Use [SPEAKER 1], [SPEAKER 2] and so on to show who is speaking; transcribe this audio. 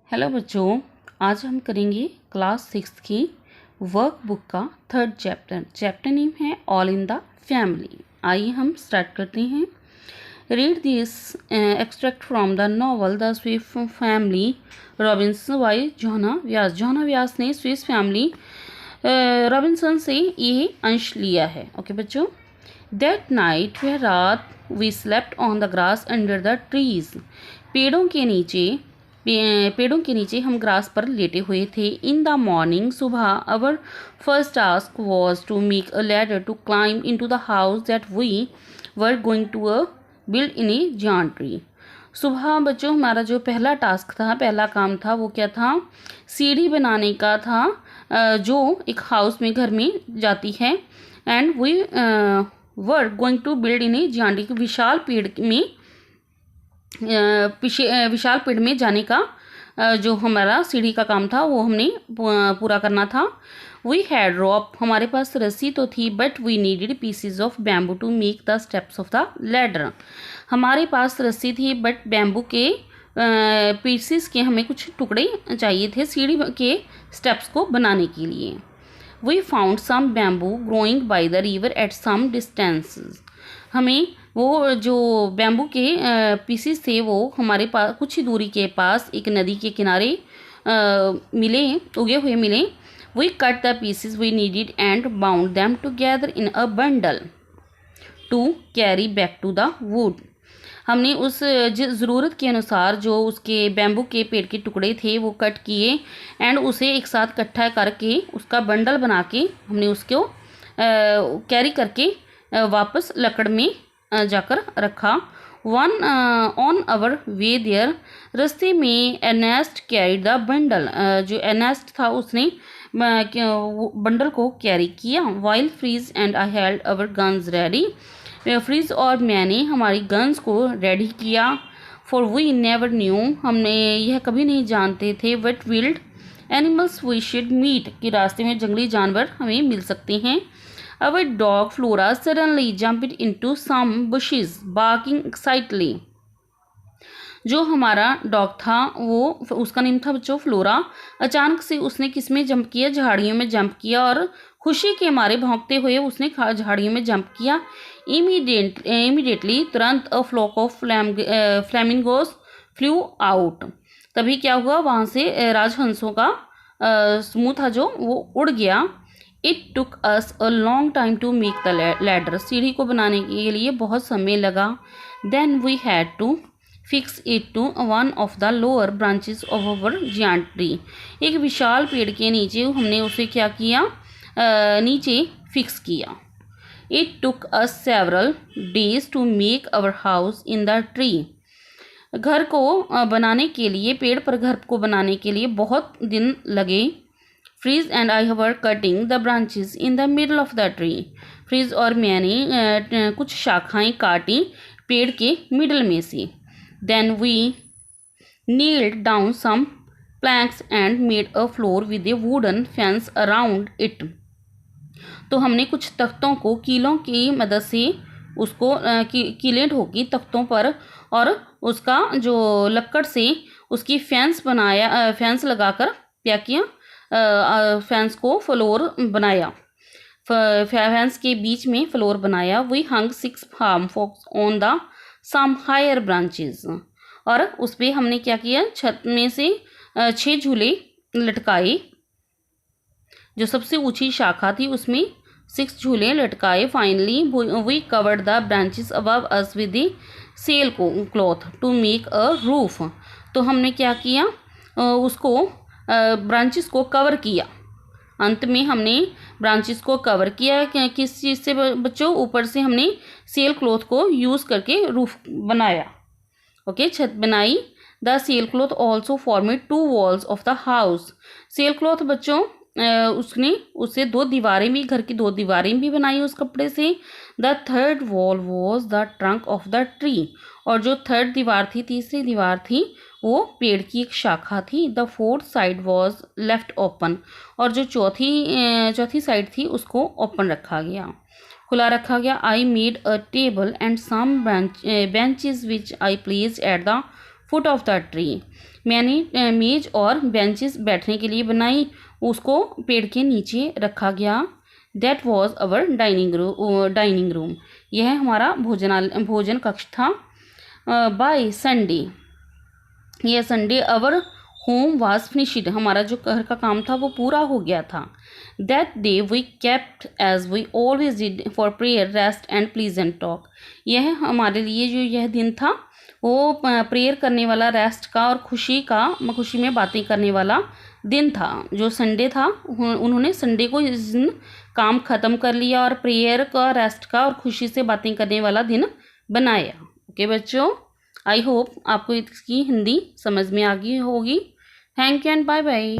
[SPEAKER 1] Hello बच्चों, आज हम करेंगे क्लास 6 की वर्कबुक का थर्ड चैप्टर नेम है ऑल इन द फैमिली। आइए हम स्टार्ट करते हैं। Read this extract from the novel the swift family Robinson by Johann Wyss. Johann Wyss ने स्विस फैमिली रॉबिन्सन से ये अंश लिया है। ओके बच्चों। दैट नाइट वह रात we slept on the grass under the trees. पेड़ों के नीचे हम ग्रास पर लेटे हुए थे। इन द मॉर्निंग सुबह our first task was to make a ladder to climb into the house that we were going to build in a giant tree. सुबह बच्चों हमारा जो पहला टास्क था, पहला काम था, वो क्या था? सीढ़ी बनाने का था जो एक हाउस में, घर में जाती है। And we were going to build in a giant, एक विशाल पेड़ में जाने का जो हमारा सीढ़ी का काम था वो हमने पूरा करना था। वी हैड रॉप, हमारे पास रस्सी तो थी, but we needed pieces of bamboo to make the steps of the ladder. हमारे पास रस्सी थी बट बैम्बू के पीसीस के हमें कुछ टुकड़े चाहिए थे सीढ़ी के स्टेप्स को बनाने के लिए। We found some bamboo growing by the river at some distance. हमें वो जो बैम्बू के पीसीस थे वो हमारे पास कुछ ही दूरी के पास एक नदी के किनारे उगे हुए मिले। We cut the pieces we needed and bound them together in a bundle to carry back to the wood. हमने उस ज़रूरत के अनुसार जो उसके बैम्बू के पेड़ के टुकड़े थे वो कट किए एंड उसे एक साथ इकट्ठा करके उसका बंडल बना के हमने उसको कैरी करके वापस लकड़ में जाकर रखा। One on our way there, रास्ते में एर्नेस्ट कैरीड द बंडल, जो एर्नेस्ट था उसने बंडल को कैरी किया। While Fritz and I held our guns ready, Fritz और मैंने हमारी गन्स को रेडी किया। फॉर वी नेवर न्यू, हमने यह कभी नहीं जानते थे, what wild animals we should meet, कि रास्ते में जंगली जानवर हमें मिल सकते हैं। Our dog Flora suddenly jumped into some bushes, barking excitedly. जो हमारा डॉग था वो, उसका नेम था बच्चों फ्लोरा, अचानक से उसने किस में जंप किया? झाड़ियों में जंप किया और खुशी के मारे भौंकते हुए उसने झाड़ियों में जंप किया। इमीडिएटली, तुरंत, a flock of flamingos flew out. तभी क्या हुआ? वहाँ से राजहंसों का समूह था जो वो उड़ गया। It took us a long time to make the ladder, सीढ़ी को बनाने के लिए बहुत समय लगा। Then we had to fix it to one of the lower branches of our giant tree, एक विशाल पेड़ के नीचे हमने उसे क्या किया? नीचे फिक्स किया। It took us several days to make our house in the tree, घर को बनाने के लिए, पेड़ पर घर को बनाने के लिए बहुत दिन लगे। Fritz and I were cutting the branches in the middle of the tree, Fritz और मैंने कुछ शाखाएं काटी पेड़ के मिडल में से। Then we nailed down some planks and made a floor with a wooden fence around it. तो हमने कुछ तख्तों को कीलों की मदद से उसको कीलें ठोकी तख्तों पर और उसका जो लक्कड़ से उसकी फेंस बनाया, फेंस लगाकर क्या किया? फैंस को फ्लोर बनाया, फैंस के बीच में फ्लोर बनाया। We hung 6 farm fox on the some higher branches, और उस पर हमने क्या किया? छत में से 6 झूले लटकाए, जो सबसे ऊंची शाखा थी उसमें 6 झूले लटकाए। Finally we covered the branches above us with the sail cloth to make a roof. तो हमने क्या किया? उसको ब्रांचेस को कवर किया। अंत में हमने ब्रांचेस को कवर किया किस चीज़ से बच्चों? ऊपर से हमने सेल क्लॉथ को यूज़ करके रूफ बनाया। ओके, छत बनाई। The sail cloth also formed 2 walls of the house. Sail cloth बच्चों उसने उससे 2 दीवारें भी, घर की 2 दीवारें भी बनाई उस कपड़े से। The third wall was the trunk of the tree, और जो थर्ड दीवार थी, तीसरी दीवार थी, वो पेड़ की एक शाखा थी। The fourth side was left open, और जो चौथी साइड थी उसको ओपन रखा गया, खुला रखा गया। I made a table and some benches which I placed at the foot of the tree. मैंने मेज और बेंचेस बैठने के लिए बनाई, उसको पेड़ के नीचे रखा गया। That was our dining room. यह हमारा भोजन कक्ष था। बाय संडे, यह Sunday our home was finished. हमारा जो घर का काम था वो पूरा हो गया था। That day we kept as we always did for prayer, rest and pleasant talk. यह हमारे लिए जो यह दिन था वो प्रेयर करने वाला, रेस्ट का और खुशी में बातें करने वाला दिन था। जो संडे था उन्होंने संडे को इस दिन काम ख़त्म कर लिया और प्रेयर का, रेस्ट का और खुशी से बातें करने वाला दिन बनाया। ओके बच्चों, आई होप आपको इसकी हिंदी समझ में आ गई होगी। Thank you and bye bye.